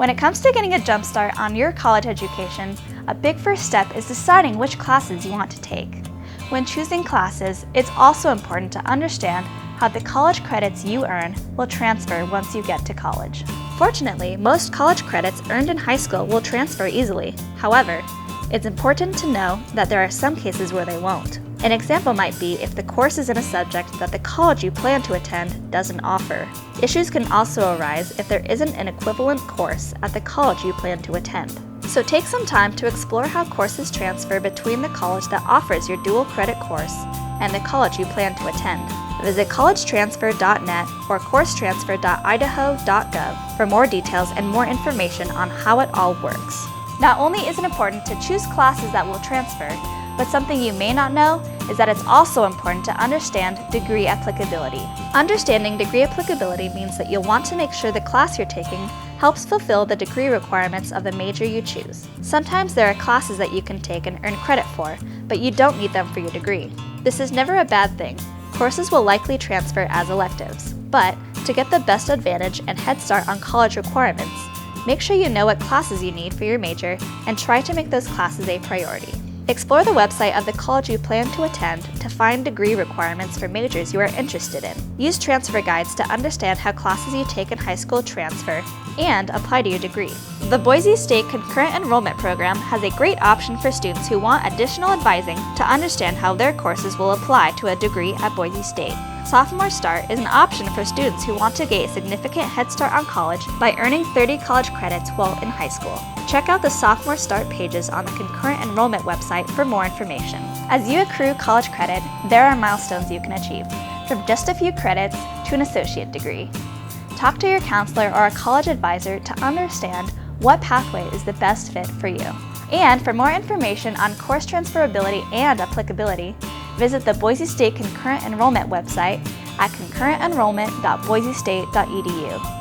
When it comes to getting a jump start on your college education, a big first step is deciding which classes you want to take. When choosing classes, it's also important to understand how the college credits you earn will transfer once you get to college. Fortunately, most college credits earned in high school will transfer easily. However, it's important to know that there are some cases where they won't. An example might be if the course is in a subject that the college you plan to attend doesn't offer. Issues can also arise if there isn't an equivalent course at the college you plan to attend. So take some time to explore how courses transfer between the college that offers your dual credit course and the college you plan to attend. Visit collegetransfer.net or coursetransfer.idaho.gov for more details and more information on how it all works. Not only is it important to choose classes that will transfer, but something you may not know is that it's also important to understand degree applicability. Understanding degree applicability means that you'll want to make sure the class you're taking helps fulfill the degree requirements of the major you choose. Sometimes there are classes that you can take and earn credit for, but you don't need them for your degree. This is never a bad thing. Courses will likely transfer as electives, but to get the best advantage and head start on college requirements, make sure you know what classes you need for your major and try to make those classes a priority. Explore the website of the college you plan to attend to find degree requirements for majors you are interested in. Use transfer guides to understand how classes you take in high school transfer and apply to your degree. The Boise State Concurrent Enrollment Program has a great option for students who want additional advising to understand how their courses will apply to a degree at Boise State. Sophomore Start is an option for students who want to get a significant head start on college by earning 30 college credits while in high school. Check out the Sophomore Start pages on the Concurrent Enrollment website for more information. As you accrue college credit, there are milestones you can achieve, from just a few credits to an associate degree. Talk to your counselor or a college advisor to understand what pathway is the best fit for you. And for more information on course transferability and applicability, visit the Boise State Concurrent Enrollment website at concurrentenrollment.boisestate.edu.